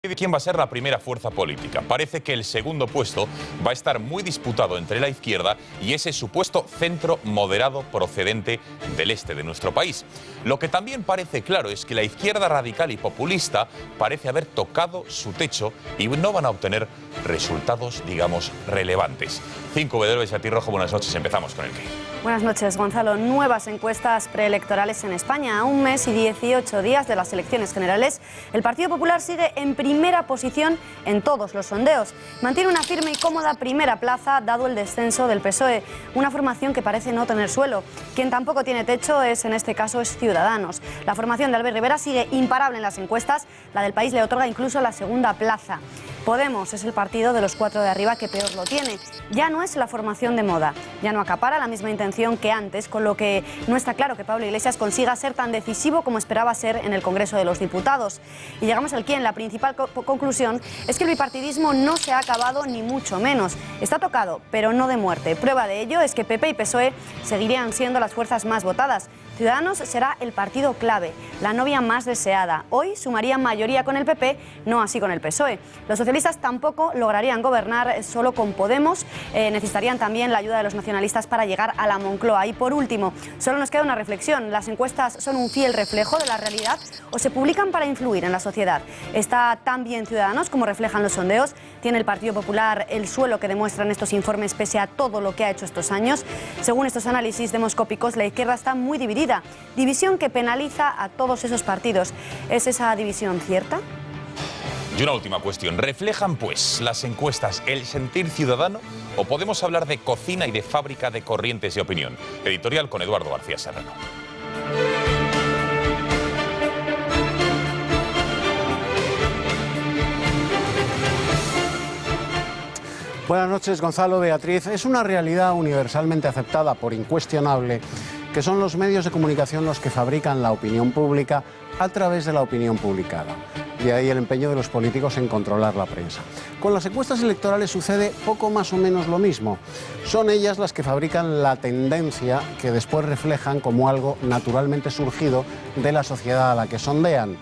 ¿Quién va a ser la primera fuerza política? Parece que el segundo puesto va a estar muy disputado entre la izquierda y ese supuesto centro moderado procedente del este de nuestro país. Lo que también parece claro es que la izquierda radical y populista parece haber tocado su techo y no van a obtener resultados, digamos, relevantes. 5W, a ti Rojo, buenas noches. Empezamos con el qué. Buenas noches, Gonzalo. Nuevas encuestas preelectorales en España. A un mes y 18 días de las elecciones generales, el Partido Popular sigue en primera posición en todos los sondeos. Mantiene una firme y cómoda primera plaza, dado el descenso del PSOE, una formación que parece no tener suelo. Quien tampoco tiene techo en este caso, es Ciudadanos. La formación de Albert Rivera sigue imparable en las encuestas. La del País le otorga incluso la segunda plaza. Podemos es el partido de los cuatro de arriba que peor lo tiene. Ya no es la formación de moda, ya no acapara la misma intención que antes, con lo que no está claro que Pablo Iglesias consiga ser tan decisivo como esperaba ser en el Congreso de los Diputados. Y llegamos al quién. La principal conclusión es que el bipartidismo no se ha acabado ni mucho menos. Está tocado, pero no de muerte. Prueba de ello es que PP y PSOE seguirían siendo las fuerzas más votadas. Ciudadanos será el partido clave, la novia más deseada. Hoy sumaría mayoría con el PP, no así con el PSOE. Los socialistas tampoco lograrían gobernar solo con Podemos. Necesitarían también la ayuda de los nacionalistas para llegar a la Moncloa. Y por último, solo nos queda una reflexión. ¿Las encuestas son un fiel reflejo de la realidad o se publican para influir en la sociedad? ¿Está tan bien Ciudadanos como reflejan los sondeos? ¿Tiene el Partido Popular el suelo que demuestran estos informes pese a todo lo que ha hecho estos años? Según estos análisis demoscópicos, la izquierda está muy dividida. División que penaliza a todos esos partidos. ¿Es esa división cierta? Y una última cuestión. ¿Reflejan, pues, las encuestas el sentir ciudadano o podemos hablar de cocina y de fábrica de corrientes de opinión? Editorial con Eduardo García Serrano. Buenas noches, Gonzalo, Beatriz. Es una realidad universalmente aceptada por incuestionable que son los medios de comunicación los que fabrican la opinión pública a través de la opinión publicada. De ahí el empeño de los políticos en controlar la prensa. Con las encuestas electorales sucede poco más o menos lo mismo. Son ellas las que fabrican la tendencia que después reflejan como algo naturalmente surgido de la sociedad a la que sondean.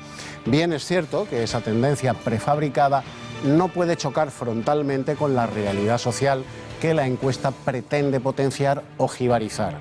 Bien es cierto que esa tendencia prefabricada no puede chocar frontalmente con la realidad social que la encuesta pretende potenciar o jibarizar.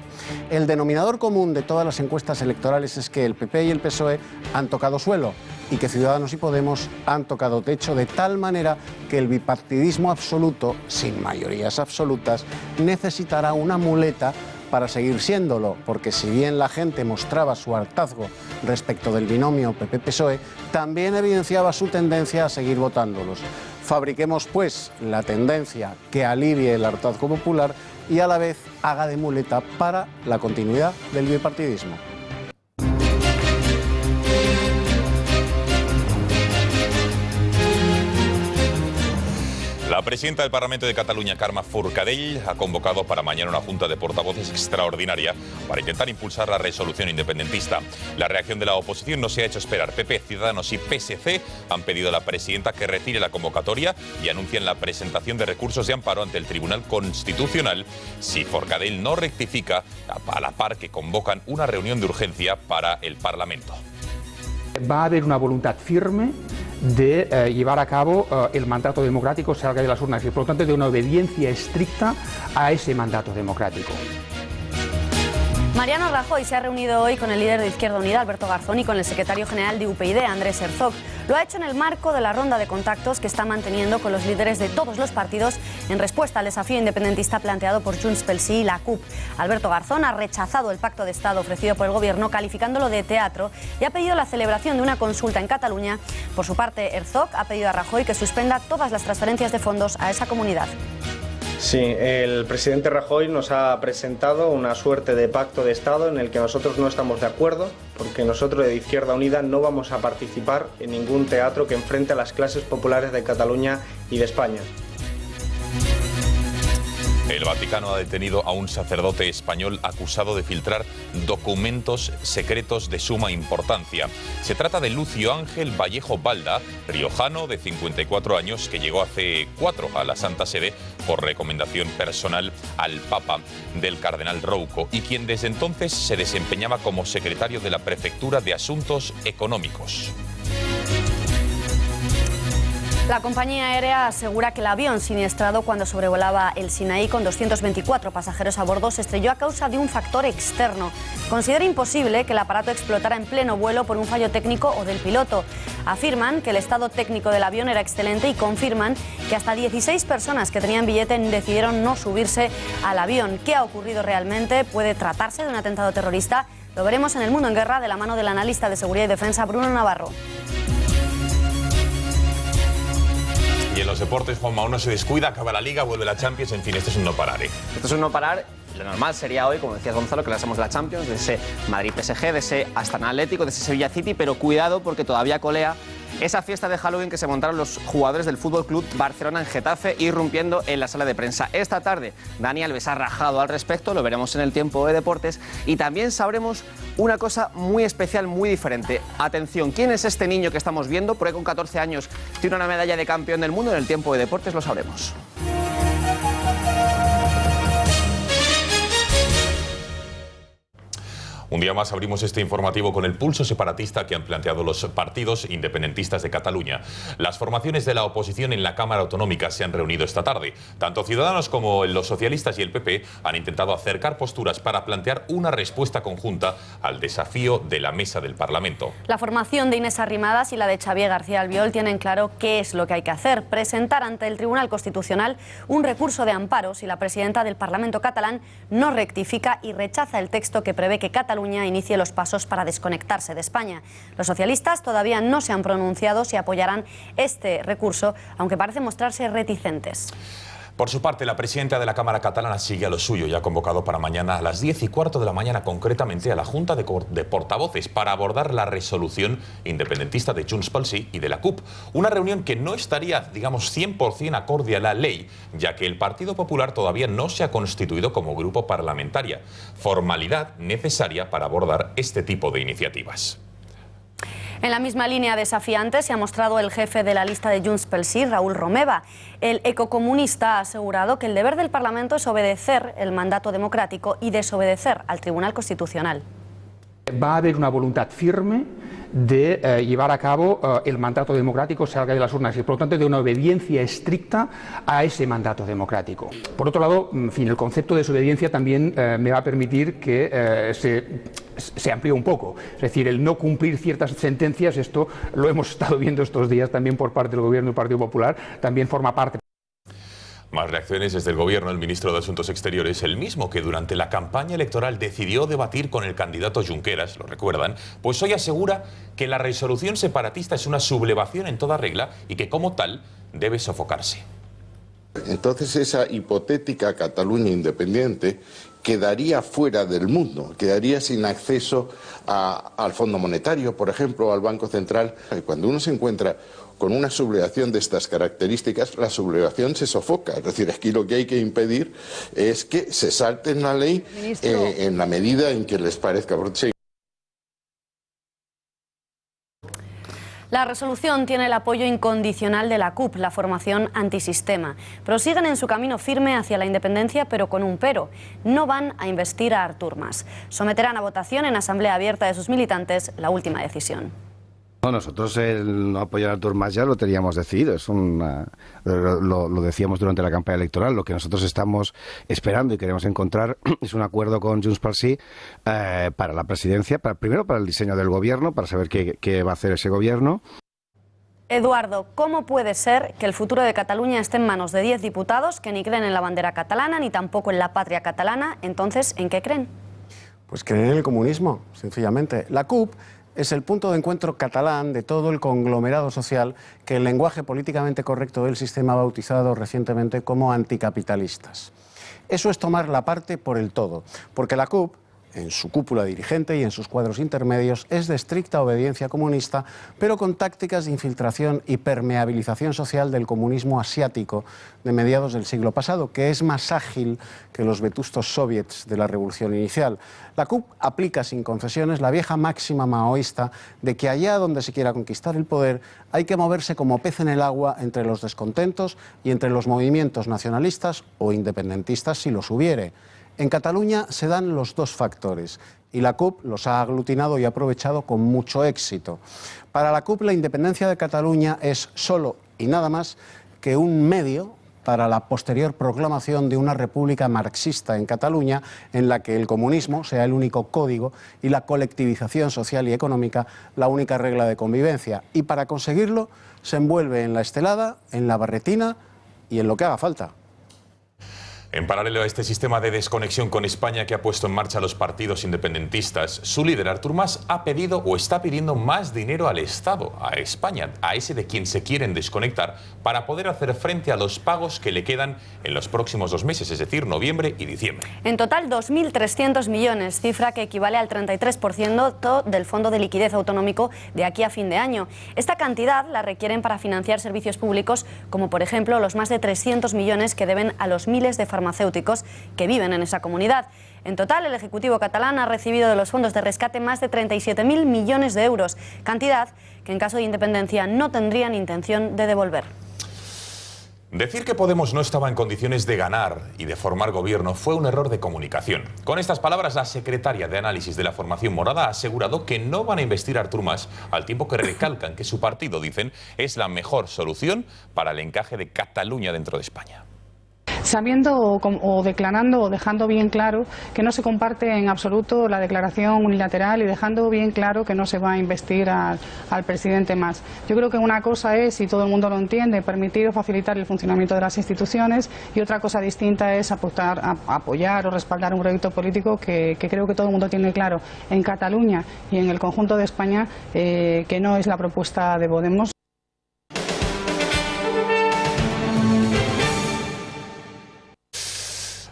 El denominador común de todas las encuestas electorales es que el PP y el PSOE han tocado suelo y que Ciudadanos y Podemos han tocado techo, de tal manera que el bipartidismo absoluto, sin mayorías absolutas, necesitará una muleta para seguir siéndolo, porque si bien la gente mostraba su hartazgo respecto del binomio PP-PSOE, también evidenciaba su tendencia a seguir votándolos. Fabriquemos, pues, la tendencia que alivie el hartazgo popular y a la vez haga de muleta para la continuidad del bipartidismo. La presidenta del Parlamento de Cataluña, Carme Forcadell, ha convocado para mañana una junta de portavoces extraordinaria para intentar impulsar la resolución independentista. La reacción de la oposición no se ha hecho esperar. PP, Ciudadanos y PSC han pedido a la presidenta que retire la convocatoria y anuncian la presentación de recursos de amparo ante el Tribunal Constitucional si Forcadell no rectifica, a la par que convocan una reunión de urgencia para el Parlamento. Va a haber una voluntad firme de llevar a cabo el mandato democrático, salga de las urnas, y por lo tanto de una obediencia estricta a ese mandato democrático. Mariano Rajoy se ha reunido hoy con el líder de Izquierda Unida, Alberto Garzón, y con el secretario general de UPyD, Andrés Herzog. Lo ha hecho en el marco de la ronda de contactos que está manteniendo con los líderes de todos los partidos en respuesta al desafío independentista planteado por Junts pel Sí y la CUP. Alberto Garzón ha rechazado el pacto de Estado ofrecido por el Gobierno, calificándolo de teatro, y ha pedido la celebración de una consulta en Cataluña. Por su parte, Herzog ha pedido a Rajoy que suspenda todas las transferencias de fondos a esa comunidad. Sí, el presidente Rajoy nos ha presentado una suerte de pacto de Estado en el que nosotros no estamos de acuerdo, porque nosotros de Izquierda Unida no vamos a participar en ningún teatro que enfrente a las clases populares de Cataluña y de España. El Vaticano ha detenido a un sacerdote español acusado de filtrar documentos secretos de suma importancia. Se trata de Lucio Ángel Vallejo Balda, riojano de 54 años, que llegó hace 4 a la Santa Sede por recomendación personal al Papa del cardenal Rouco y quien desde entonces se desempeñaba como secretario de la Prefectura de Asuntos Económicos. La compañía aérea asegura que el avión siniestrado cuando sobrevolaba el Sinaí con 224 pasajeros a bordo se estrelló a causa de un factor externo. Considera imposible que el aparato explotara en pleno vuelo por un fallo técnico o del piloto. Afirman que el estado técnico del avión era excelente y confirman que hasta 16 personas que tenían billete decidieron no subirse al avión. ¿Qué ha ocurrido realmente? ¿Puede tratarse de un atentado terrorista? Lo veremos en El Mundo en Guerra de la mano del analista de seguridad y defensa Bruno Navarro. Y en los deportes, Juanma, uno se descuida, acaba la Liga, vuelve la Champions, en fin, esto es un no parar, ¿eh? Esto es un no parar. Lo normal sería hoy, como decías Gonzalo, que lanzamos la Champions, de ese Madrid-PSG, de ese Astana Atlético, de ese Sevilla City, pero cuidado porque todavía colea esa fiesta de Halloween que se montaron los jugadores del Fútbol Club Barcelona en Getafe, irrumpiendo en la sala de prensa. Esta tarde Dani Alves ha rajado al respecto, lo veremos en el tiempo de deportes, y también sabremos una cosa muy especial, muy diferente. Atención, ¿quién es este niño que estamos viendo? Porque con 14 años tiene una medalla de campeón del mundo. En el tiempo de deportes lo sabremos. Un día más abrimos este informativo con el pulso separatista que han planteado los partidos independentistas de Cataluña. Las formaciones de la oposición en la Cámara Autonómica se han reunido esta tarde. Tanto Ciudadanos como los socialistas y el PP han intentado acercar posturas para plantear una respuesta conjunta al desafío de la mesa del Parlamento. La formación de Inés Arrimadas y la de Xavier García Albiol tienen claro qué es lo que hay que hacer: presentar ante el Tribunal Constitucional un recurso de amparo si la presidenta del Parlamento catalán no rectifica y rechaza el texto que prevé que Cataluña inicie los pasos para desconectarse de España. Los socialistas todavía no se han pronunciado si apoyarán este recurso, aunque parecen mostrarse reticentes. Por su parte, la presidenta de la Cámara catalana sigue a lo suyo y ha convocado para mañana a las 10:15 de la mañana, concretamente a la Junta de Portavoces, para abordar la resolución independentista de Junts pel Sí y de la CUP. Una reunión que no estaría, digamos, 100% acorde a la ley, ya que el Partido Popular todavía no se ha constituido como grupo parlamentario, formalidad necesaria para abordar este tipo de iniciativas. En la misma línea desafiante se ha mostrado el jefe de la lista de Junts pel Sí, Raül Romeva. El ecocomunista ha asegurado que el deber del Parlamento es obedecer el mandato democrático y desobedecer al Tribunal Constitucional. Va a haber una voluntad firme de llevar a cabo el mandato democrático salga de las urnas y por lo tanto de una obediencia estricta a ese mandato democrático. Por otro lado, en fin, el concepto de desobediencia también me va a permitir que se amplíe un poco. Es decir, el no cumplir ciertas sentencias, esto lo hemos estado viendo estos días también por parte del Gobierno y del Partido Popular, también forma parte. Más reacciones desde el Gobierno. El ministro de Asuntos Exteriores, el mismo que durante la campaña electoral decidió debatir con el candidato Junqueras, lo recuerdan, pues hoy asegura que la resolución separatista es una sublevación en toda regla y que como tal debe sofocarse. Entonces esa hipotética Cataluña independiente quedaría fuera del mundo, quedaría sin acceso al Fondo Monetario, por ejemplo, al Banco Central. Cuando uno se encuentra con una sublevación de estas características, la sublevación se sofoca. Es decir, aquí lo que hay que impedir es que se salten la ley en la medida en que les parezca. La resolución tiene el apoyo incondicional de la CUP, la formación antisistema. Prosiguen en su camino firme hacia la independencia, pero con un pero. No van a investir a Artur Mas. Someterán a votación en asamblea abierta de sus militantes la última decisión. Nosotros el no apoyar a Artur Mas ya lo teníamos decidido, lo decíamos durante la campaña electoral. Lo que nosotros estamos esperando y queremos encontrar es un acuerdo con Junts pel Sí para la presidencia, primero para el diseño del gobierno, para saber qué va a hacer ese gobierno. Eduardo, ¿cómo puede ser que el futuro de Cataluña esté en manos de 10 diputados que ni creen en la bandera catalana ni tampoco en la patria catalana? Entonces, ¿en qué creen? Pues creen en el comunismo, sencillamente. La CUP es el punto de encuentro catalán de todo el conglomerado social que el lenguaje políticamente correcto del sistema ha bautizado recientemente como anticapitalistas. Eso es tomar la parte por el todo, porque la CUP, en su cúpula dirigente y en sus cuadros intermedios, es de estricta obediencia comunista, pero con tácticas de infiltración y permeabilización social del comunismo asiático de mediados del siglo pasado, que es más ágil que los vetustos soviets de la revolución inicial. La CUP aplica sin concesiones la vieja máxima maoísta de que allá donde se quiera conquistar el poder hay que moverse como pez en el agua entre los descontentos y entre los movimientos nacionalistas o independentistas si los hubiere. En Cataluña se dan los dos factores y la CUP los ha aglutinado y aprovechado con mucho éxito. Para la CUP la independencia de Cataluña es solo y nada más que un medio para la posterior proclamación de una república marxista en Cataluña, en la que el comunismo sea el único código y la colectivización social y económica la única regla de convivencia. Y para conseguirlo se envuelve en la estelada, en la barretina y en lo que haga falta. En paralelo a este sistema de desconexión con España que ha puesto en marcha los partidos independentistas, su líder Artur Mas ha pedido o está pidiendo más dinero al Estado, a España, a ese de quien se quieren desconectar, para poder hacer frente a los pagos que le quedan en los próximos 2 meses, es decir, noviembre y diciembre. En total, 2.300 millones, cifra que equivale al 33% del Fondo de Liquidez Autonómico de aquí a fin de año. Esta cantidad la requieren para financiar servicios públicos, como por ejemplo los más de 300 millones que deben a los miles de farmacéuticos que viven en esa comunidad. En total, el Ejecutivo catalán ha recibido de los fondos de rescate más de 37.000 millones de euros, cantidad que en caso de independencia no tendrían intención de devolver. Decir que Podemos no estaba en condiciones de ganar y de formar gobierno fue un error de comunicación. Con estas palabras, la secretaria de Análisis de la Formación Morada ha asegurado que no van a investir a Artur Mas, al tiempo que recalcan que su partido, dicen, es la mejor solución para el encaje de Cataluña dentro de España. Sabiendo o declarando o dejando bien claro que no se comparte en absoluto la declaración unilateral y dejando bien claro que no se va a investir al presidente Mas. Yo creo que una cosa es, y todo el mundo lo entiende, permitir o facilitar el funcionamiento de las instituciones, y otra cosa distinta es apoyar o respaldar un proyecto político que creo que todo el mundo tiene claro en Cataluña y en el conjunto de España que no es la propuesta de Podemos.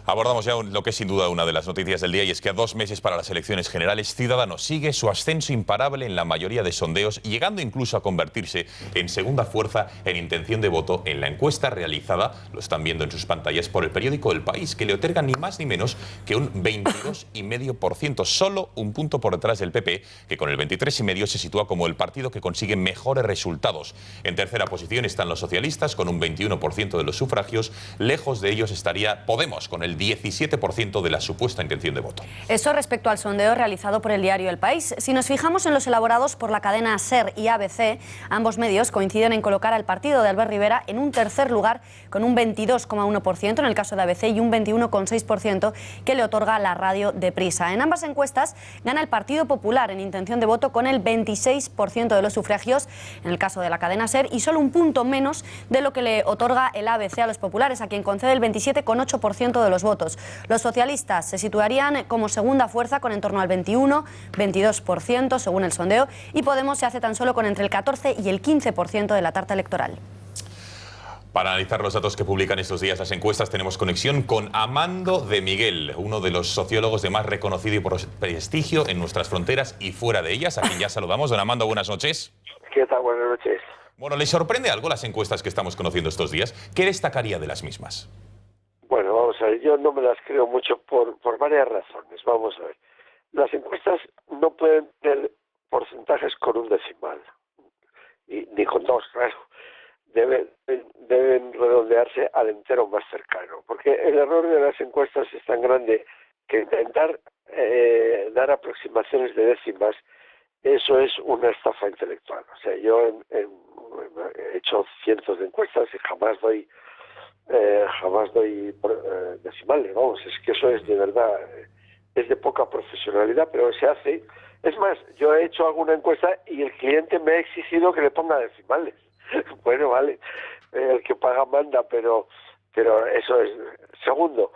Abordamos ya lo que es sin duda una de las noticias del día, y es que a 2 meses para las elecciones generales, Ciudadanos sigue su ascenso imparable en la mayoría de sondeos, llegando incluso a convertirse en segunda fuerza en intención de voto en la encuesta realizada, lo están viendo en sus pantallas, por el periódico El País, que le otorga ni más ni menos que un 22,5%, solo un punto por detrás del PP, que con el 23,5% se sitúa como el partido que consigue mejores resultados. En tercera posición están los socialistas, con un 21% de los sufragios. Lejos de ellos estaría Podemos, con el 17% de la supuesta intención de voto. Eso respecto al sondeo realizado por el diario El País. Si nos fijamos en los elaborados por la cadena SER y ABC, ambos medios coinciden en colocar al partido de Albert Rivera en un tercer lugar, con un 22,1% en el caso de ABC y un 21,6% que le otorga la radio de Prisa. En ambas encuestas gana el Partido Popular en intención de voto con el 26% de los sufragios en el caso de la cadena SER, y solo un punto menos de lo que le otorga el ABC a los populares, a quien concede el 27,8% de los votos. Los socialistas se situarían como segunda fuerza con en torno al 21-22% según el sondeo, y Podemos se hace tan solo con entre el 14 y el 15% de la tarta electoral. Para analizar los datos que publican estos días las encuestas, tenemos conexión con Amando de Miguel, uno de los sociólogos de más reconocido y prestigio en nuestras fronteras y fuera de ellas, a quien ya saludamos. Don Amando, buenas noches. ¿Qué tal? Buenas noches. Bueno, ¿le sorprende algo las encuestas que estamos conociendo estos días? ¿Qué destacaría de las mismas? Bueno, vamos a ver, yo no me las creo mucho por varias razones. Vamos a ver. Las encuestas no pueden tener porcentajes con un decimal, ni con 2, claro. Deben redondearse al entero más cercano, porque el error de las encuestas es tan grande que intentar dar aproximaciones de décimas, eso es una estafa intelectual. O sea, yo he hecho cientos de encuestas y jamás doy decimales, vamos, es que eso es de verdad, es de poca profesionalidad, pero se hace. Es más, yo he hecho alguna encuesta y el cliente me ha exigido que le ponga decimales. Bueno, vale, el que paga manda, pero eso es. Segundo,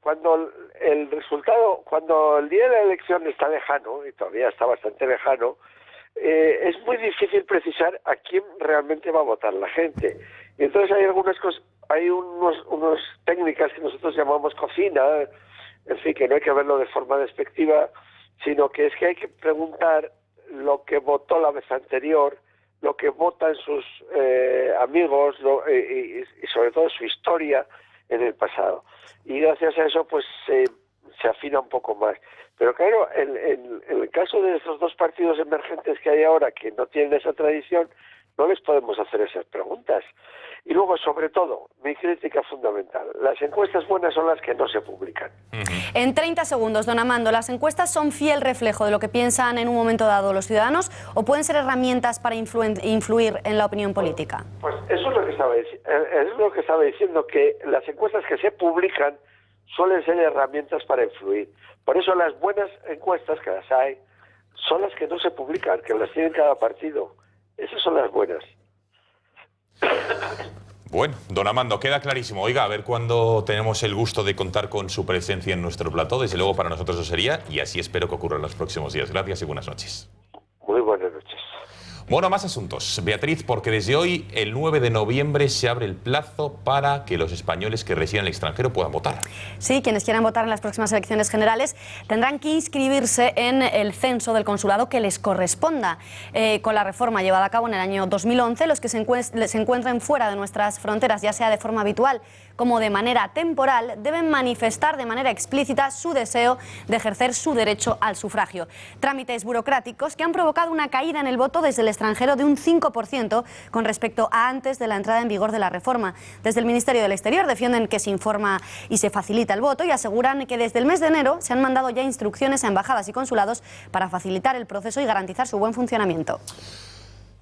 cuando el resultado, cuando el día de la elección está lejano, y todavía está bastante lejano, es muy difícil precisar a quién realmente va a votar la gente. Y entonces hay algunas cosas, hay unas técnicas que nosotros llamamos cocina, en fin, que no hay que verlo de forma despectiva, sino que es que hay que preguntar lo que votó la vez anterior, lo que votan sus amigos y sobre todo su historia en el pasado. Y gracias a eso pues se afina un poco más. Pero claro, en el caso de estos dos partidos emergentes que hay ahora, que no tienen esa tradición, No les podemos hacer esas preguntas. Y luego, sobre todo, mi crítica fundamental, las encuestas buenas son las que no se publican. En 30 segundos, don Amando, ¿las encuestas son fiel reflejo de lo que piensan en un momento dado los ciudadanos o pueden ser herramientas para influir en la opinión política? Pues eso es lo que estaba diciendo, que las encuestas que se publican suelen ser herramientas para influir. Por eso las buenas encuestas, que las hay, son las que no se publican, que las tiene cada partido. Esas son las buenas. Bueno, don Amando, queda clarísimo. Oiga, a ver cuándo tenemos el gusto de contar con su presencia en nuestro plató. Desde luego para nosotros lo sería y así espero que ocurra en los próximos días. Gracias y buenas noches. Muy buenas noches. Bueno, más asuntos. Beatriz, porque desde hoy, el 9 de noviembre, se abre el plazo para que los españoles que residen en el extranjero puedan votar. Sí, quienes quieran votar en las próximas elecciones generales tendrán que inscribirse en el censo del consulado que les corresponda. Con la reforma llevada a cabo en el año 2011, los que se encuentren fuera de nuestras fronteras, ya sea de forma habitual como de manera temporal, deben manifestar de manera explícita su deseo de ejercer su derecho al sufragio. Trámites burocráticos que han provocado una caída en el voto desde el extranjero de un 5% con respecto a antes de la entrada en vigor de la reforma. Desde el Ministerio del Exterior defienden que se informa y se facilita el voto y aseguran que desde el mes de enero se han mandado ya instrucciones a embajadas y consulados para facilitar el proceso y garantizar su buen funcionamiento.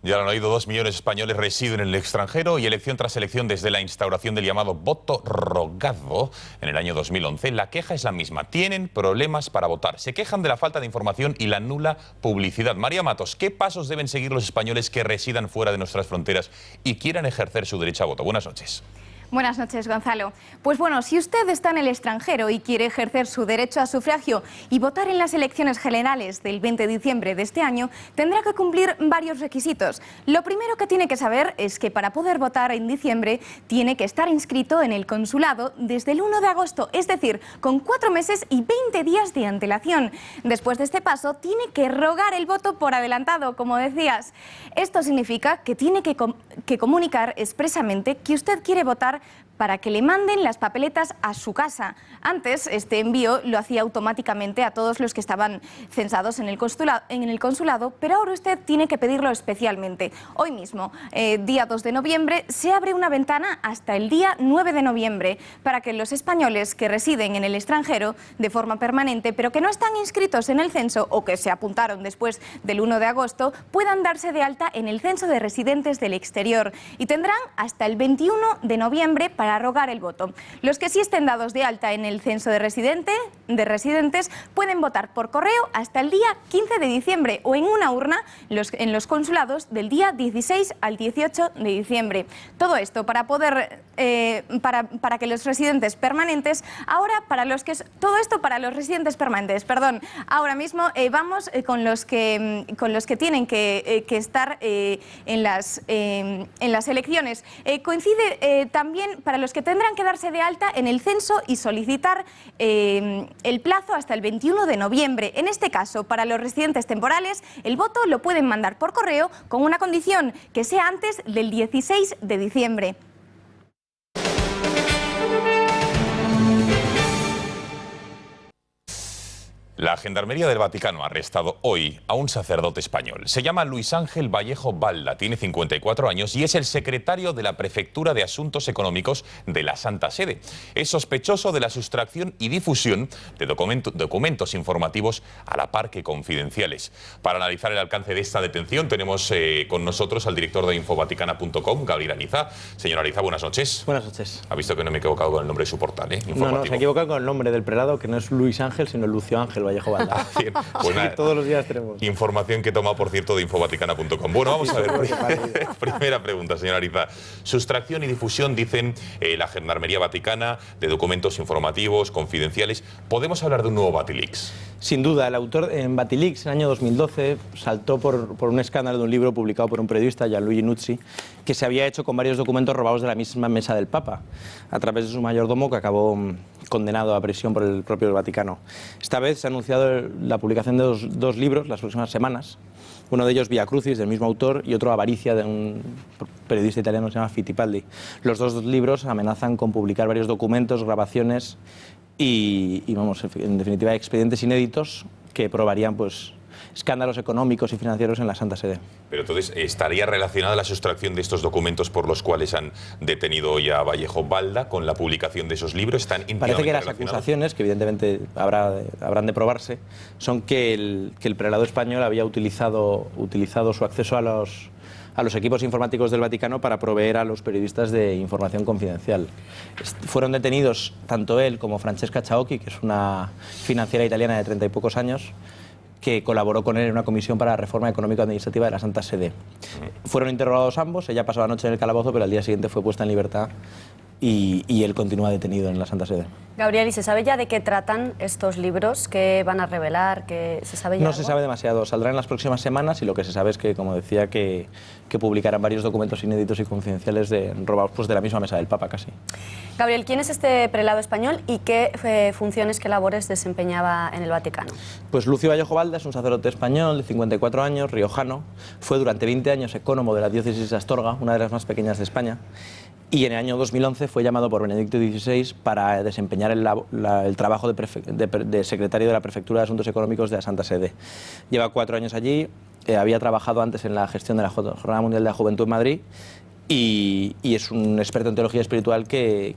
Ya lo han oído, 2 millones de españoles residen en el extranjero y elección tras elección desde la instauración del llamado voto rogado en el año 2011. La queja es la misma. Tienen problemas para votar. Se quejan de la falta de información y la nula publicidad. María Matos, ¿qué pasos deben seguir los españoles que residan fuera de nuestras fronteras y quieran ejercer su derecho a voto? Buenas noches. Buenas noches, Gonzalo. Pues bueno, si usted está en el extranjero y quiere ejercer su derecho a sufragio y votar en las elecciones generales del 20 de diciembre de este año, tendrá que cumplir varios requisitos. Lo primero que tiene que saber es que para poder votar en diciembre tiene que estar inscrito en el consulado desde el 1 de agosto, es decir, con 4 meses y 20 días de antelación. Después de este paso, tiene que rogar el voto por adelantado, como decías. Esto significa que tiene que comunicar expresamente que usted quiere votar para que le manden las papeletas a su casa. Antes, este envío lo hacía automáticamente a todos los que estaban censados en el consulado, pero ahora usted tiene que pedirlo especialmente. Hoy mismo, día 2 de noviembre, se abre una ventana hasta el día 9 de noviembre para que los españoles que residen en el extranjero de forma permanente, pero que no están inscritos en el censo o que se apuntaron después del 1 de agosto, puedan darse de alta en el censo de residentes del exterior y tendrán hasta el 21 de noviembre para rogar el voto. Los que sí estén dados de alta en el censo de residentes pueden votar por correo hasta el día 15 de diciembre o en una urna en los consulados del día 16 al 18 de diciembre. Todo esto para poder para que los residentes permanentes, todo esto para los residentes permanentes, perdón. Ahora mismo vamos con los que tienen que estar en las elecciones. Coincide también para los que tendrán que darse de alta en el censo y solicitar el plazo hasta el 21 de noviembre. En este caso, para los residentes temporales, el voto lo pueden mandar por correo con una condición que sea antes del 16 de diciembre. La Gendarmería del Vaticano ha arrestado hoy a un sacerdote español. Se llama Luis Ángel Vallejo Balda, tiene 54 años y es el secretario de la Prefectura de Asuntos Económicos de la Santa Sede. Es sospechoso de la sustracción y difusión de documentos informativos a la par que confidenciales. Para analizar el alcance de esta detención tenemos con nosotros al director de infovaticana.com, Gabriel Ariza. Señor Ariza, buenas noches. Buenas noches. Ha visto que no me he equivocado con el nombre de su portal, No, se ha equivocado con el nombre del prelado, que no es Luis Ángel, sino Lucio Ángel Vallejo Balda. Bien, pues nada, todos los días tenemos. Información que toma, por cierto, de infovaticana.com. Bueno, vamos a ver. Primera pregunta, señor Ariza. Sustracción y difusión, dicen la Gendarmería Vaticana, de documentos informativos, confidenciales. ¿Podemos hablar de un nuevo Batilix? Sin duda. El autor en Batilix, en el año 2012, saltó por un escándalo de un libro publicado por un periodista, Gianluigi Nuzzi, que se había hecho con varios documentos robados de la misma mesa del Papa, a través de su mayordomo, que acabó condenado a prisión por el propio Vaticano. Esta vez se ha anunciado la publicación de dos libros las próximas semanas. Uno de ellos, Via Crucis, del mismo autor, y otro, Avaricia, de un periodista italiano que se llama Fittipaldi. Los dos libros amenazan con publicar varios documentos, grabaciones y vamos, en definitiva, expedientes inéditos que probarían pues escándalos económicos y financieros en la Santa Sede. Pero entonces, ¿estaría relacionada la sustracción de estos documentos por los cuales han detenido hoy a Vallejo Balda con la publicación de esos libros? ¿Están íntimamente Parece que las relacionados? acusaciones, que evidentemente habrán de probarse, son que el prelado español había utilizado su acceso a los equipos informáticos del Vaticano para proveer a los periodistas de información confidencial. Fueron detenidos tanto él como Francesca Chaocchi, que es una financiera italiana de 30 y pocos años, que colaboró con él en una comisión para la reforma económico-administrativa de la Santa Sede. Fueron interrogados ambos, ella pasó la noche en el calabozo, pero al día siguiente fue puesta en libertad y él continúa detenido en la Santa Sede. Gabriel, ¿y se sabe ya de qué tratan estos libros? ¿Qué van a revelar? ¿Se sabe ya No algo? se sabe demasiado, saldrán en las próximas semanas y lo que se sabe es que, como decía, que publicarán varios documentos inéditos y confidenciales robados pues, de la misma mesa del Papa casi. Gabriel, ¿quién es este prelado español y qué funciones, qué labores desempeñaba en el Vaticano? Pues Lucio Vallejo Balda es un sacerdote español de 54 años, riojano. Fue durante 20 años ecónomo de la diócesis de Astorga, una de las más pequeñas de España. Y en el año 2011 fue llamado por Benedicto XVI para desempeñar el trabajo de secretario de la Prefectura de Asuntos Económicos de la Santa Sede. Lleva 4 años allí, había trabajado antes en la gestión de la Jornada Mundial de la Juventud en Madrid y es un experto en teología espiritual que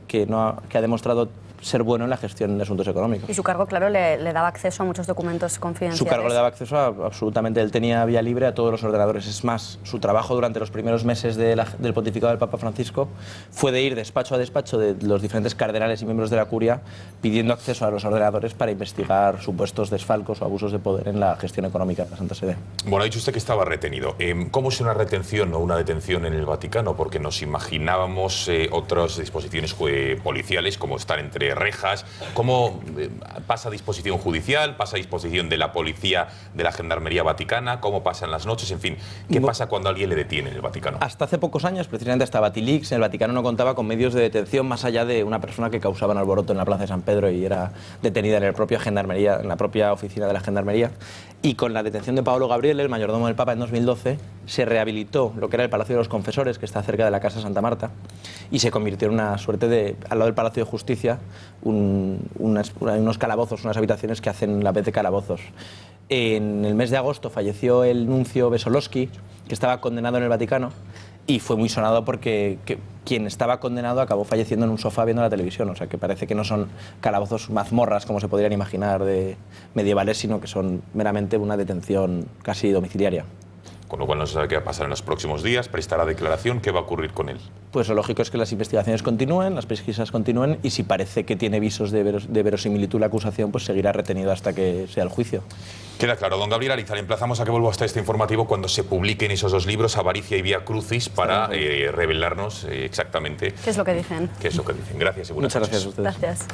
ha demostrado ser bueno en la gestión de asuntos económicos. Y su cargo, claro, le daba acceso a muchos documentos confidenciales. Su cargo le daba acceso a absolutamente, él tenía vía libre a todos los ordenadores. Es más, su trabajo durante los primeros meses del pontificado del Papa Francisco fue de ir despacho a despacho de los diferentes cardenales y miembros de la curia pidiendo acceso a los ordenadores para investigar supuestos desfalcos o abusos de poder en la gestión económica de la Santa Sede. Bueno, ha dicho usted que estaba retenido. ¿Cómo es una retención o una detención en el Vaticano? Porque nos imaginábamos otras disposiciones policiales, como estar entre rejas. ¿Cómo pasa a disposición judicial? ¿Pasa a disposición de la policía, de la Gendarmería Vaticana? ¿Cómo pasa en las noches? En fin, ¿qué pasa cuando alguien le detiene en el Vaticano? Hasta hace pocos años, precisamente hasta Batilix, el Vaticano no contaba con medios de detención más allá de una persona que causaba un alboroto en la Plaza de San Pedro y era detenida en la propia Gendarmería, en la propia oficina de la Gendarmería. Y con la detención de Paolo Gabriele, el mayordomo del Papa, en 2012, se rehabilitó lo que era el Palacio de los Confesores, que está cerca de la Casa Santa Marta, y se convirtió en una suerte de, al lado del Palacio de Justicia, unos calabozos, unas habitaciones que hacen la vez de calabozos. En el mes de agosto falleció el nuncio Vesolowski, que estaba condenado en el Vaticano, y fue muy sonado porque quien estaba condenado acabó falleciendo en un sofá viendo la televisión. O sea, que parece que no son calabozos mazmorras, como se podrían imaginar, de medievales, sino que son meramente una detención casi domiciliaria. Con lo cual no se sabe qué va a pasar en los próximos días, prestará declaración, ¿qué va a ocurrir con él? Pues lo lógico es que las investigaciones continúen, las pesquisas continúen y si parece que tiene visos de verosimilitud la acusación, pues seguirá retenido hasta que sea el juicio. Queda claro, don Gabriel Ariza, le emplazamos a que vuelva hasta este informativo cuando se publiquen esos dos libros, Avaricia y Vía Crucis, para revelarnos exactamente ¿qué es lo que dicen? ¿Qué es lo que dicen? Gracias y buenas Muchas noches. gracias a ustedes. Gracias.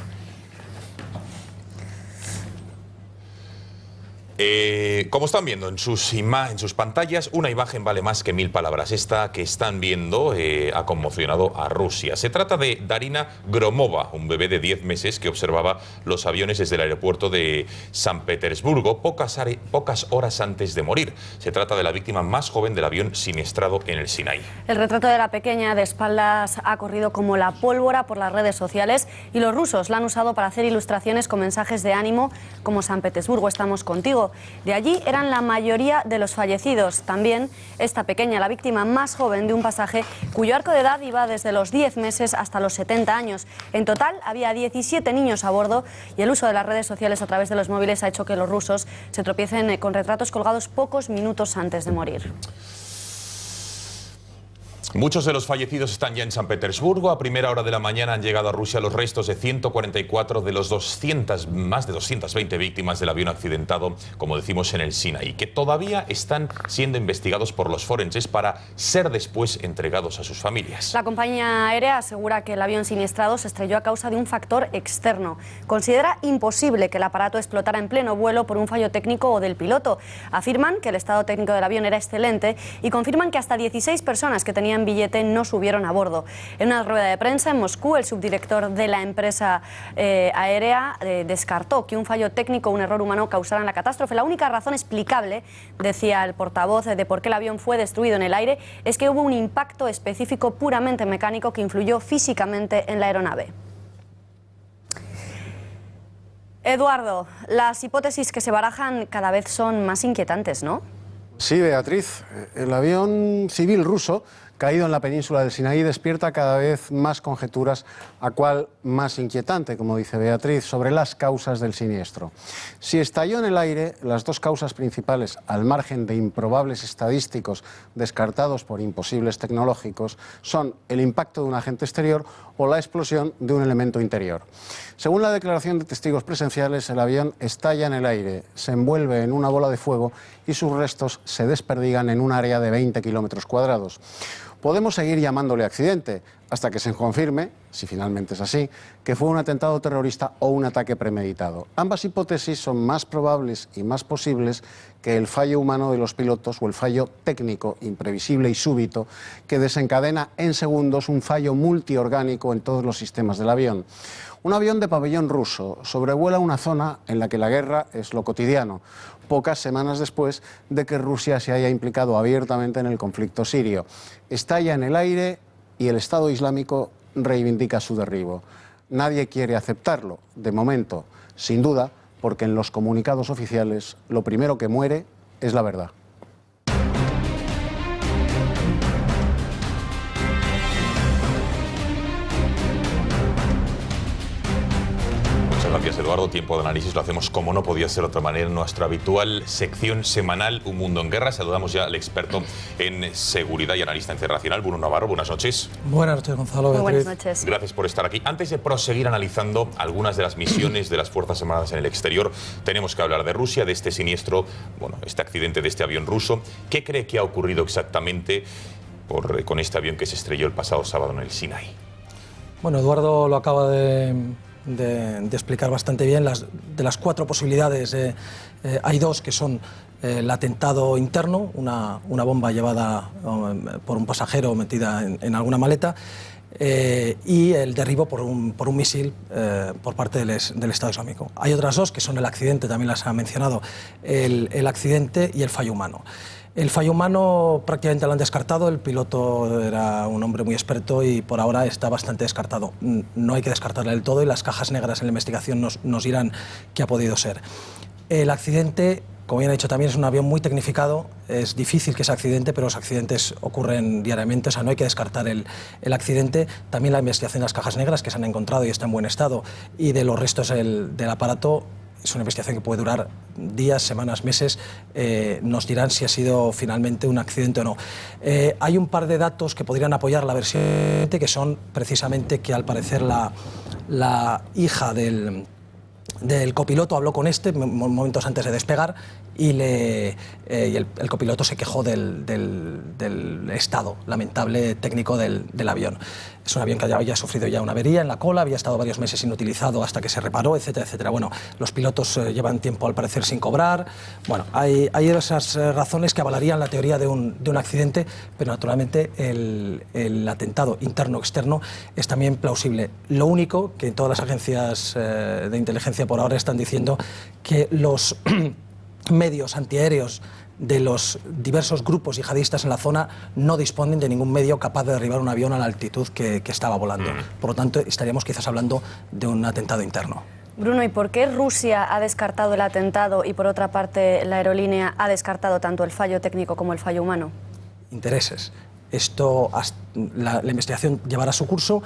Como están viendo en sus pantallas, una imagen vale más que 1000 palabras. Esta que están viendo ha conmocionado a Rusia. Se trata de Darina Gromova, un bebé de 10 meses que observaba los aviones desde el aeropuerto de San Petersburgo pocas horas antes de morir. Se trata de la víctima más joven del avión siniestrado en el Sinai. El retrato de la pequeña de espaldas ha corrido como la pólvora por las redes sociales y los rusos la han usado para hacer ilustraciones con mensajes de ánimo como San Petersburgo, estamos contigo. De allí eran la mayoría de los fallecidos. También esta pequeña, la víctima más joven de un pasaje cuyo arco de edad iba desde los 10 meses hasta los 70 años. En total había 17 niños a bordo y el uso de las redes sociales a través de los móviles ha hecho que los rusos se tropiecen con retratos colgados pocos minutos antes de morir. Muchos de los fallecidos están ya en San Petersburgo. A primera hora de la mañana han llegado a Rusia los restos de 144 de los más de 220 víctimas del avión accidentado, como decimos, en el Sinaí, que todavía están siendo investigados por los forenses para ser después entregados a sus familias. La compañía aérea asegura que el avión siniestrado se estrelló a causa de un factor externo. Considera imposible que el aparato explotara en pleno vuelo por un fallo técnico o del piloto. Afirman que el estado técnico del avión era excelente y confirman que hasta 16 personas que tenían billete no subieron a bordo. En una rueda de prensa en Moscú, el subdirector de la empresa aérea descartó que un fallo técnico o un error humano causaran la catástrofe. La única razón explicable, decía el portavoz, de por qué el avión fue destruido en el aire es que hubo un impacto específico puramente mecánico que influyó físicamente en la aeronave. Eduardo, las hipótesis que se barajan cada vez son más inquietantes, ¿no? Sí, Beatriz. El avión civil ruso caído en la península del Sinaí despierta cada vez más conjeturas, a cual más inquietante, como dice Beatriz, sobre las causas del siniestro. Si estalló en el aire, las dos causas principales, al margen de improbables estadísticos descartados por imposibles tecnológicos, son el impacto de un agente exterior o la explosión de un elemento interior. Según la declaración de testigos presenciales, el avión estalla en el aire, se envuelve en una bola de fuego y sus restos se desperdigan en un área de 20 kilómetros cuadrados. Podemos seguir llamándole accidente hasta que se confirme, si finalmente es así, que fue un atentado terrorista o un ataque premeditado. Ambas hipótesis son más probables y más posibles que el fallo humano de los pilotos o el fallo técnico, imprevisible y súbito, que desencadena en segundos un fallo multiorgánico en todos los sistemas del avión. Un avión de pabellón ruso sobrevuela una zona en la que la guerra es lo cotidiano, pocas semanas después de que Rusia se haya implicado abiertamente en el conflicto sirio. Estalla en el aire y el Estado Islámico reivindica su derribo. Nadie quiere aceptarlo, de momento, sin duda, porque en los comunicados oficiales lo primero que muere es la verdad. Gracias, Eduardo. Tiempo de análisis lo hacemos como no podía ser de otra manera en nuestra habitual sección semanal Un Mundo en Guerra. Saludamos ya al experto en seguridad y analista internacional, Bruno Navarro. Buenas noches. Buenas noches, Gonzalo. Muy buenas noches. Gracias por estar aquí. Antes de proseguir analizando algunas de las misiones de las Fuerzas Armadas en el exterior, tenemos que hablar de Rusia, de este siniestro, este accidente de este avión ruso. ¿Qué cree que ha ocurrido exactamente con este avión que se estrelló el pasado sábado en el Sinaí? Bueno, Eduardo lo acaba de explicar bastante bien. De las cuatro posibilidades, hay dos que son el atentado interno, una bomba llevada por un pasajero metida en alguna maleta, y el derribo por un misil por parte del Estado Islámico. Hay otras dos que son el accidente, también las ha mencionado, el accidente y el fallo humano. El fallo humano prácticamente lo han descartado, el piloto era un hombre muy experto y por ahora está bastante descartado. No hay que descartarle del todo y las cajas negras en la investigación nos dirán qué ha podido ser. El accidente, como bien he dicho también, es un avión muy tecnificado, es difícil que sea accidente, pero los accidentes ocurren diariamente, o sea, no hay que descartar el accidente. También la investigación de las cajas negras que se han encontrado y está en buen estado y de los restos del aparato. Es una investigación que puede durar días, semanas, meses. Nos dirán si ha sido finalmente un accidente o no. Hay un par de datos que podrían apoyar la versión que son precisamente que al parecer la hija del copiloto habló con momentos antes de despegar y el copiloto se quejó del estado lamentable técnico del avión. Es un avión que había sufrido ya una avería en la cola, había estado varios meses inutilizado hasta que se reparó, etcétera, etcétera. Bueno, los pilotos llevan tiempo al parecer sin cobrar. Bueno, hay esas razones que avalarían la teoría de un accidente, pero naturalmente el atentado interno-externo es también plausible. Lo único que todas las agencias de inteligencia por ahora están diciendo que los medios antiaéreos de los diversos grupos yihadistas en la zona no disponen de ningún medio capaz de derribar un avión a la altitud que estaba volando. Por lo tanto, estaríamos quizás hablando de un atentado interno. Bruno, ¿y por qué Rusia ha descartado el atentado y por otra parte la aerolínea ha descartado tanto el fallo técnico como el fallo humano? Intereses. La investigación llevará su curso,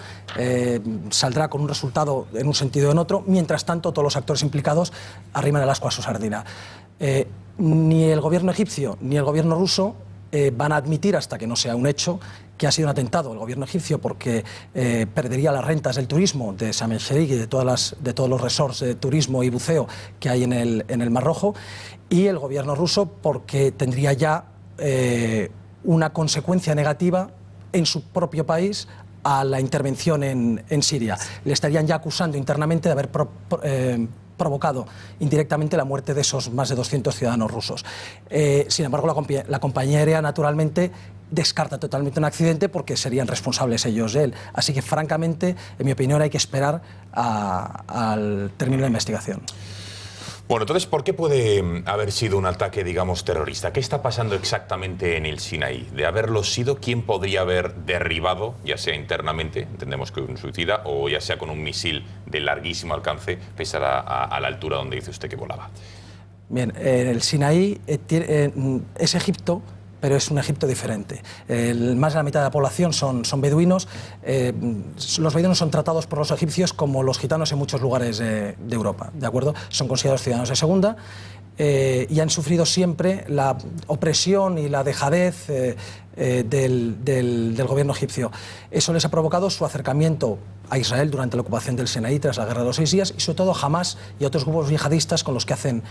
saldrá con un resultado en un sentido o en otro. Mientras tanto, todos los actores implicados arriman el ascua a su sardina. Ni el gobierno egipcio ni el gobierno ruso van a admitir, hasta que no sea un hecho, que ha sido un atentado. El gobierno egipcio porque perdería las rentas del turismo de Sharm el Sheikh y de todos los resorts de turismo y buceo que hay en el Mar Rojo, y el gobierno ruso porque tendría ya una consecuencia negativa en su propio país a la intervención en Siria. Le estarían ya acusando internamente de haber provocado indirectamente la muerte de esos más de 200 ciudadanos rusos. Sin embargo, la compañía aérea naturalmente descarta totalmente un accidente porque serían responsables ellos de él. Así que, francamente, en mi opinión, hay que esperar al término de la investigación. Bueno, entonces, ¿por qué puede haber sido un ataque, digamos, terrorista? ¿Qué está pasando exactamente en el Sinaí? De haberlo sido, ¿quién podría haber derribado, ya sea internamente, entendemos que un suicida, o ya sea con un misil de larguísimo alcance, pese a la altura donde dice usted que volaba? Bien, el Sinaí es Egipto, pero es un Egipto diferente. Más de la mitad de la población son beduinos. Los beduinos son tratados por los egipcios como los gitanos en muchos lugares de Europa, ¿de acuerdo? Son considerados ciudadanos de segunda y han sufrido siempre la opresión y la dejadez del gobierno egipcio. Eso les ha provocado su acercamiento a Israel durante la ocupación del Sinaí tras la Guerra de los 6 días y sobre todo Hamás y otros grupos yihadistas con los que hacen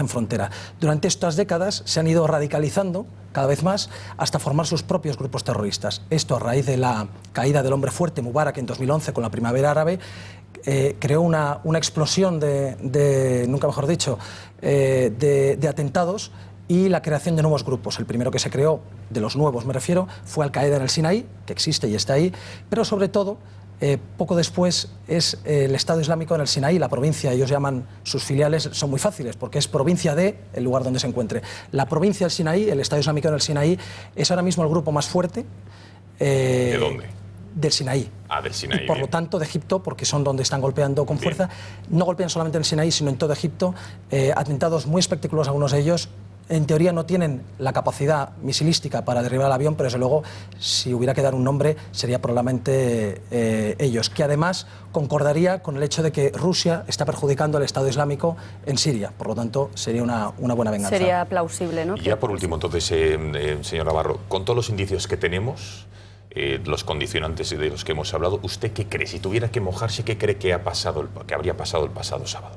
frontera. Durante estas décadas se han ido radicalizando cada vez más hasta formar sus propios grupos terroristas. Esto a raíz de la caída del hombre fuerte Mubarak en 2011 con la primavera árabe creó una explosión nunca mejor dicho, de atentados y la creación de nuevos grupos. El primero que se creó, de los nuevos me refiero, fue Al-Qaeda en el Sinaí, que existe y está ahí, pero sobre todo, poco después es el Estado Islámico en el Sinaí, la provincia. Ellos llaman sus filiales, son muy fáciles, porque es provincia de el lugar donde se encuentre. La provincia del Sinaí, el Estado Islámico en el Sinaí, es ahora mismo el grupo más fuerte. ¿De dónde? Del Sinaí. Ah, del Sinaí. Y por lo tanto de Egipto, porque son donde están golpeando con fuerza. No golpean solamente en el Sinaí, sino en todo Egipto. Atentados muy espectaculares, algunos de ellos. En teoría no tienen la capacidad misilística para derribar el avión, pero desde luego, si hubiera que dar un nombre, sería probablemente ellos, que además concordaría con el hecho de que Rusia está perjudicando al Estado Islámico en Siria. Por lo tanto, sería una buena venganza. Sería plausible, ¿no? Y ya por último, entonces, señor Navarro, con todos los indicios que tenemos, los condicionantes de los que hemos hablado, ¿usted qué cree? Si tuviera que mojarse, ¿qué cree que habría pasado el pasado sábado?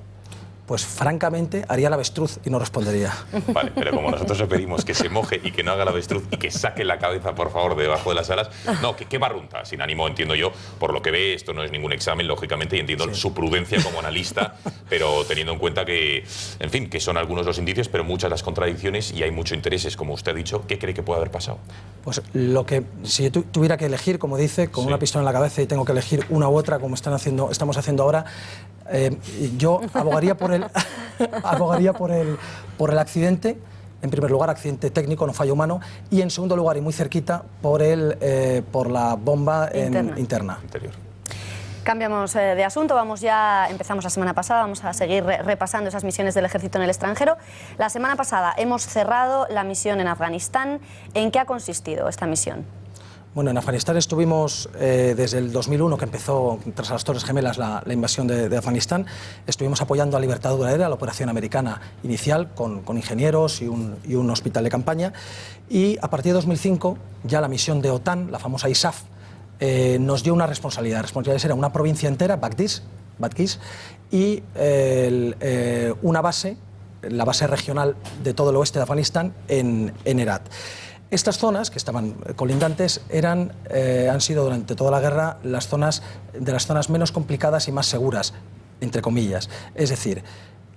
Pues francamente haría el avestruz y no respondería. Vale, pero como nosotros le pedimos que se moje y que no haga el avestruz y que saque la cabeza, por favor, de debajo de las alas, no, que barrunta, sin ánimo, entiendo yo, por lo que ve, esto no es ningún examen, lógicamente, y entiendo su prudencia como analista, pero teniendo en cuenta que, en fin, que son algunos los indicios, pero muchas las contradicciones y hay muchos intereses, como usted ha dicho, ¿qué cree que puede haber pasado? Pues si yo tuviera que elegir, como dice, con una pistola en la cabeza y tengo que elegir una u otra, como estamos haciendo ahora, yo abogaría por el accidente. En primer lugar, accidente técnico, no fallo humano, y en segundo lugar, y muy cerquita, por la bomba interna. Interior. Cambiamos de asunto, empezamos la semana pasada, vamos a seguir repasando esas misiones del ejército en el extranjero. La semana pasada hemos cerrado la misión en Afganistán. ¿En qué ha consistido esta misión? Bueno, en Afganistán estuvimos desde el 2001, que empezó tras las Torres Gemelas la invasión de Afganistán. Estuvimos apoyando a Libertad Duradera, la operación americana inicial, con ingenieros y un hospital de campaña. Y a partir de 2005, ya la misión de OTAN, la famosa ISAF, nos dio una responsabilidad. La responsabilidad era una provincia entera, Badghis, y una base, la base regional de todo el oeste de Afganistán, en Herat. Estas zonas, que estaban colindantes, han sido durante toda la guerra de las zonas menos complicadas y más seguras, entre comillas. Es decir,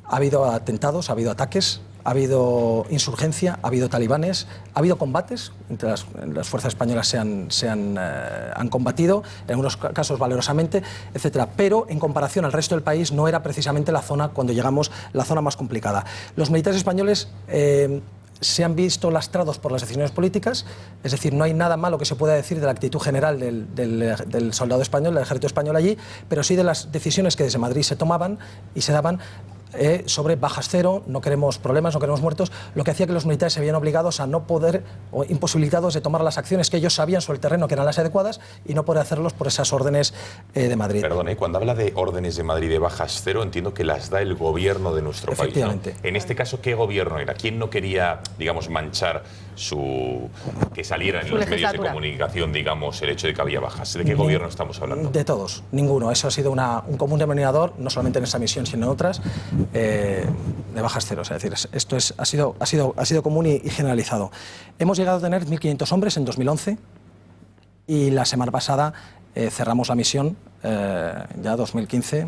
ha habido atentados, ha habido ataques, ha habido insurgencia, ha habido talibanes, ha habido combates, entre las fuerzas españolas han combatido, en algunos casos valerosamente, etc. Pero en comparación al resto del país no era precisamente la zona, cuando llegamos, la zona más complicada. Los militares españoles se han visto lastrados por las decisiones políticas, es decir, no hay nada malo que se pueda decir de la actitud general del soldado español, del ejército español allí, pero sí de las decisiones que desde Madrid se tomaban y se daban sobre bajas cero, no queremos problemas, no queremos muertos, lo que hacía que los militares se veían obligados a no poder o imposibilitados de tomar las acciones que ellos sabían sobre el terreno que eran las adecuadas y no poder hacerlos por esas órdenes de Madrid. Perdón, cuando habla de órdenes de Madrid de bajas cero, entiendo que las da el gobierno de nuestro país, ¿no? En este caso, ¿qué gobierno era? ¿Quién no quería, digamos, manchar que saliera en los medios de comunicación, digamos, el hecho de que había bajas? ¿De qué gobierno estamos hablando? De todos, ninguno. Eso ha sido un común denominador, no solamente en esta misión, sino en otras, de bajas ceros. Es decir, esto ha sido común y generalizado. Hemos llegado a tener 1.500 hombres en 2011 y la semana pasada cerramos la misión, ya 2015,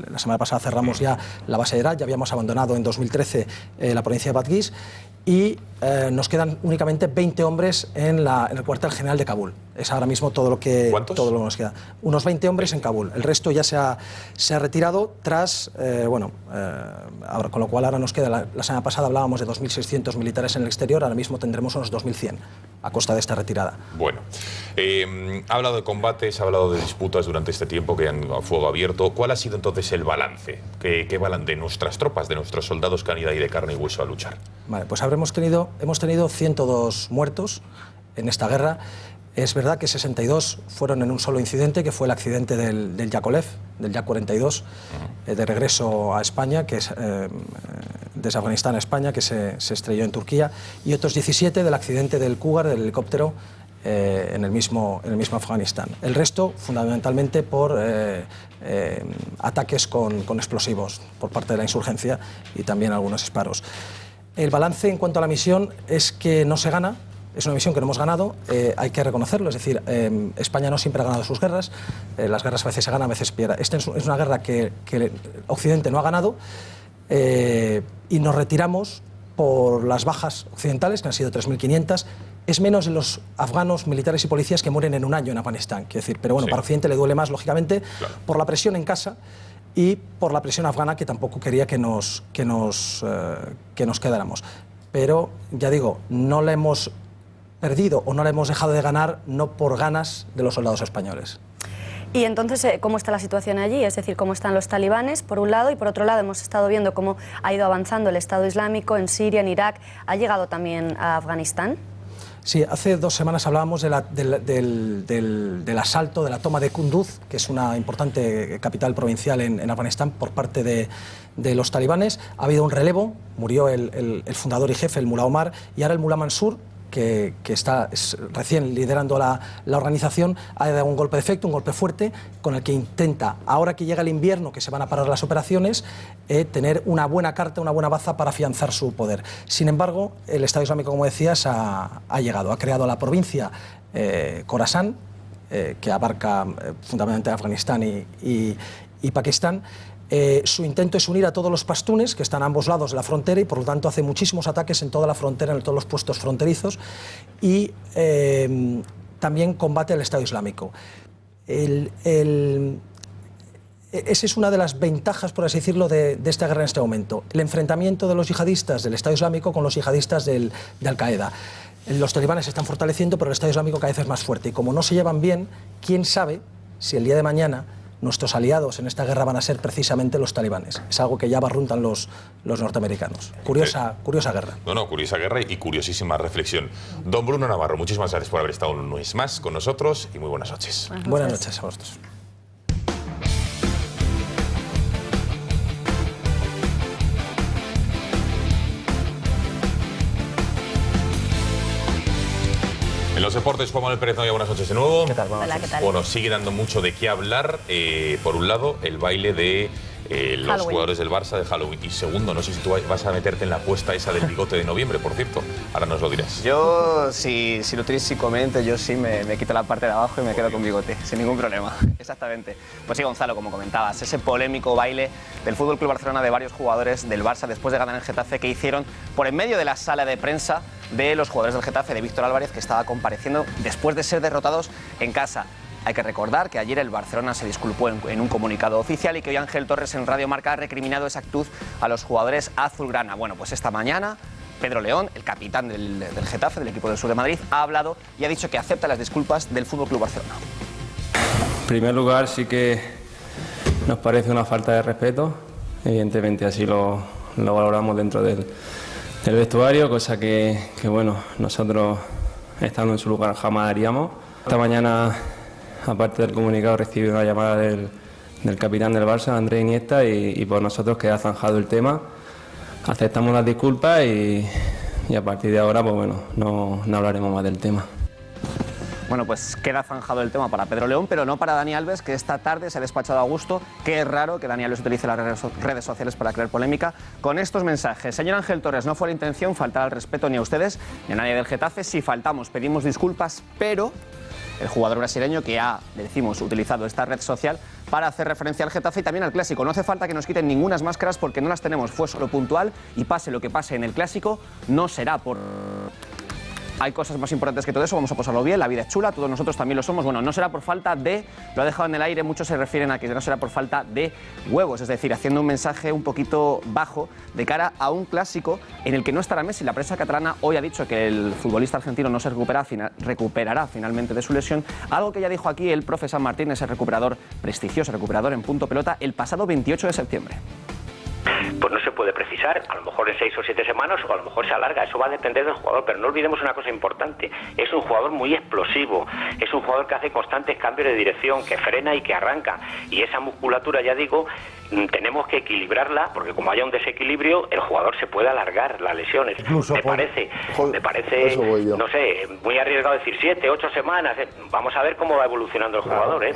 la semana pasada cerramos ya la base de Herat, ya habíamos abandonado en 2013 la provincia de Badghis y nos quedan únicamente 20 hombres en el cuartel general de Kabul. Es ahora mismo todo lo que nos queda. Unos 20 hombres en Kabul. El resto ya se ha retirado tras, ahora, con lo cual ahora nos queda, la semana pasada hablábamos de 2.600 militares en el exterior, ahora mismo tendremos unos 2.100 a costa de esta retirada. Bueno, ha hablado de combates, ha hablado de disputas durante este tiempo que han a fuego abierto. ¿Cuál ha sido entonces el balance? ¿Qué balance de nuestras tropas, de nuestros soldados que han ido ahí de carne y hueso a luchar? Vale, pues hemos tenido 102 muertos en esta guerra. Es verdad que 62 fueron en un solo incidente, que fue el accidente del Yakolev, del Yak-42, de regreso a España, que es desde Afganistán a España, que se estrelló en Turquía, y otros 17 del accidente del Cougar, del helicóptero, en el mismo Afganistán. El resto, fundamentalmente, por ataques con explosivos por parte de la insurgencia y también algunos disparos. El balance en cuanto a la misión es que no se gana. Es una misión que no hemos ganado, hay que reconocerlo, es decir, España no siempre ha ganado sus guerras, las guerras a veces se ganan, a veces pierde. Esta es una guerra que Occidente no ha ganado y nos retiramos por las bajas occidentales, que han sido 3.500, es menos de los afganos militares y policías que mueren en un año en Afganistán, quiero decir, pero bueno, para Occidente le duele más, lógicamente, por la presión en casa y por la presión afgana, que tampoco quería que nos quedáramos. Pero, ya digo, no la hemos perdido o no la hemos dejado de ganar no por ganas de los soldados españoles. Y entonces, ¿cómo está la situación allí? Es decir, ¿cómo están los talibanes, por un lado? Y por otro lado, hemos estado viendo cómo ha ido avanzando el Estado Islámico en Siria, en Irak. ¿Ha llegado también a Afganistán? Sí, hace 2 semanas hablábamos del asalto, de la toma de Kunduz, que es una importante capital provincial en Afganistán, por parte de los talibanes. Ha habido un relevo, murió el fundador y jefe, el Mullah Omar, y ahora el Mullah Mansur, que está recién liderando la organización, ha dado un golpe de efecto, un golpe fuerte, con el que intenta, ahora que llega el invierno, que se van a parar las operaciones, tener una buena carta, una buena baza para afianzar su poder. Sin embargo, el Estado Islámico, como decías, ha llegado, ha creado la provincia Khorasan, que abarca fundamentalmente Afganistán y Pakistán. Su intento es unir a todos los pastunes que están a ambos lados de la frontera y por lo tanto hace muchísimos ataques en toda la frontera, en todos los puestos fronterizos y también combate al Estado Islámico. Esa es una de las ventajas, por así decirlo, de esta guerra en este momento. El enfrentamiento de los yihadistas del Estado Islámico con los yihadistas de Al-Qaeda. Los talibanes se están fortaleciendo, pero el Estado Islámico cada vez es más fuerte. Y como no se llevan bien, quién sabe si el día de mañana nuestros aliados en esta guerra van a ser precisamente los talibanes. Es algo que ya barruntan los norteamericanos. Curiosa guerra. No, curiosa guerra y curiosísima reflexión. Don Bruno Navarro, muchísimas gracias por haber estado un mes más con nosotros y muy buenas noches. Buenas noches a vosotros. En los deportes, Juan Manuel Pérez, buenas noches de nuevo. ¿Qué tal? Hola, ¿qué tal? Bueno, sigue dando mucho de qué hablar. Por un lado, el baile de los jugadores del Barça de Halloween. Y segundo, no sé si tú vas a meterte en la apuesta esa del bigote de noviembre, por cierto. Ahora nos lo dirás. Yo, si lo tenéis y comento, yo sí me quito la parte de abajo y me quedo con bigote, sin ningún problema. Exactamente. Pues sí, Gonzalo, como comentabas, ese polémico baile del FC Barcelona de varios jugadores del Barça después de ganar en Getafe que hicieron por en medio de la sala de prensa de los jugadores del Getafe, de Víctor Álvarez, que estaba compareciendo después de ser derrotados en casa. Hay que recordar que ayer el Barcelona se disculpó en un comunicado oficial y que hoy Ángel Torres en Radio Marca ha recriminado esa actitud a los jugadores azulgrana. Bueno, pues esta mañana Pedro León, el capitán del Getafe, del equipo del sur de Madrid, ha hablado y ha dicho que acepta las disculpas del FC Barcelona. En primer lugar, sí que nos parece una falta de respeto. Evidentemente así lo valoramos dentro del vestuario, cosa que bueno, nosotros estando en su lugar jamás haríamos. Esta mañana, aparte del comunicado, recibí una llamada del capitán del Barça, Andrés Iniesta, y por nosotros queda zanjado el tema. Aceptamos las disculpas y a partir de ahora pues bueno, no hablaremos más del tema. Bueno, pues queda zanjado el tema para Pedro León, pero no para Dani Alves, que esta tarde se ha despachado a gusto. Que es raro que Dani Alves utilice las redes sociales para crear polémica con estos mensajes. Señor Ángel Torres, no fue la intención faltar al respeto ni a ustedes ni a nadie del Getafe. Si faltamos, pedimos disculpas, pero el jugador brasileño que ha, decimos, utilizado esta red social para hacer referencia al Getafe y también al Clásico. No hace falta que nos quiten ninguna máscaras porque no las tenemos, fue solo puntual y pase lo que pase en el Clásico, no será por... Hay cosas más importantes que todo eso, vamos a pasarlo bien, la vida es chula, todos nosotros también lo somos. Bueno, no será por falta de, lo ha dejado en el aire, muchos se refieren a que no será por falta de huevos, es decir, haciendo un mensaje un poquito bajo de cara a un Clásico en el que no estará Messi. La prensa catalana hoy ha dicho que el futbolista argentino no se recuperará finalmente de su lesión, algo que ya dijo aquí el profe San Martín, ese recuperador prestigioso, recuperador en Punto Pelota, el pasado 28 de septiembre. Pues no se puede precisar, a lo mejor en 6 o 7 semanas o a lo mejor se alarga, eso va a depender del jugador, pero no olvidemos una cosa importante, es un jugador muy explosivo, es un jugador que hace constantes cambios de dirección, que frena y que arranca, y esa musculatura, ya digo, tenemos que equilibrarla, porque como haya un desequilibrio, el jugador se puede alargar las lesiones. Me parece, no sé, muy arriesgado decir 7, 8 semanas, vamos a ver cómo va evolucionando el jugador, ¿eh?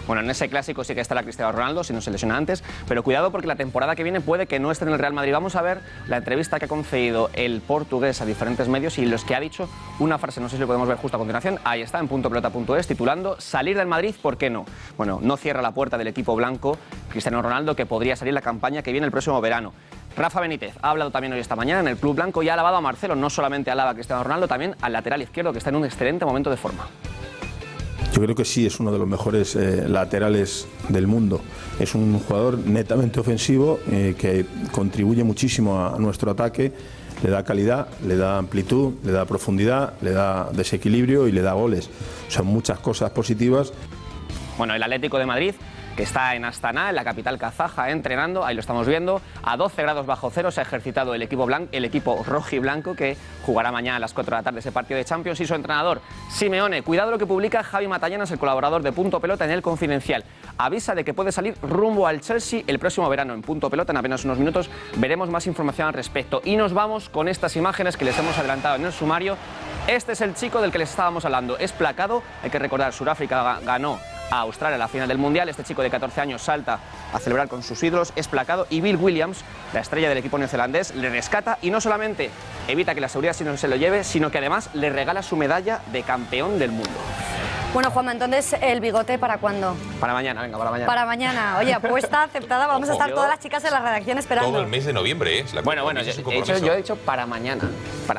Bueno, en ese Clásico sí que estará Cristiano Ronaldo, si no se lesiona antes, pero cuidado porque la temporada que viene puede que no esté en el Real Madrid. Vamos a ver la entrevista que ha concedido el portugués a diferentes medios y los que ha dicho una frase, no sé si lo podemos ver justo a continuación, ahí está, en puntopelota.es, titulando «Salir del Madrid, ¿por qué no?». Bueno, no cierra la puerta del equipo blanco Cristiano Ronaldo, que podría salir la campaña que viene el próximo verano. Rafa Benítez ha hablado también hoy esta mañana en el Club Blanco y ha alabado a Marcelo, no solamente alaba a Cristiano Ronaldo, también al lateral izquierdo, que está en un excelente momento de forma. Yo creo que sí, es uno de los mejores laterales del mundo. Es un jugador netamente ofensivo que contribuye muchísimo a nuestro ataque, le da calidad, le da amplitud, le da profundidad, le da desequilibrio y le da goles. O sea, muchas cosas positivas. Bueno, el Atlético de Madrid, que está en Astana, en la capital kazaja, entrenando, ahí lo estamos viendo, a 12 grados bajo cero se ha ejercitado el equipo rojiblanco, que jugará mañana a las 4 de la tarde ese partido de Champions, y su entrenador, Simeone. Cuidado lo que publica Javi Matallanas, el colaborador de Punto Pelota, en El Confidencial. Avisa de que puede salir rumbo al Chelsea el próximo verano. En Punto Pelota, en apenas unos minutos, veremos más información al respecto. Y nos vamos con estas imágenes que les hemos adelantado en el sumario. Este es el chico del que les estábamos hablando. Es placado, hay que recordar, Sudáfrica ganó a Australia en la final del Mundial. Este chico de 14 años salta a celebrar con sus ídolos, es placado, y Bill Williams, la estrella del equipo neozelandés, le rescata y no solamente evita que la seguridad no se lo lleve, sino que además le regala su medalla de campeón del mundo. Bueno, Juanma, entonces, ¿el bigote para cuándo? Para mañana, venga, para mañana. Para mañana. Oye, apuesta aceptada, vamos a estar todas las chicas en la redacción esperando. Todo el mes de noviembre, ¿eh? Bueno, yo he dicho para mañana.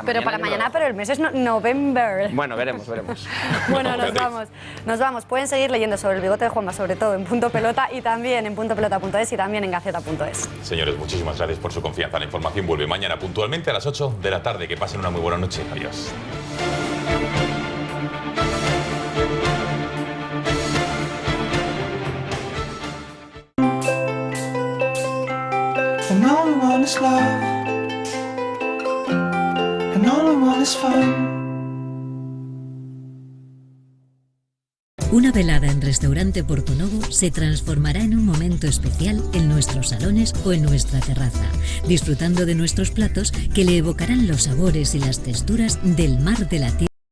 Pero para mañana, pero el mes es November. Bueno, veremos. Bueno, nos vamos. Pueden seguir leyendo sobre el bigote de Juanma, sobre todo en Punto Pelota y también en puntopelota.es y también en gaceta.es. Señores, muchísimas gracias por su confianza. La información vuelve mañana puntualmente a las 8 de la tarde. Que pasen una muy buena noche. Adiós. And all I want is love, and all I want is fun. Una velada en Restaurante Portonovo se transformará en un momento especial en nuestros salones o en nuestra terraza, disfrutando de nuestros platos que le evocarán los sabores y las texturas del mar de la tierra.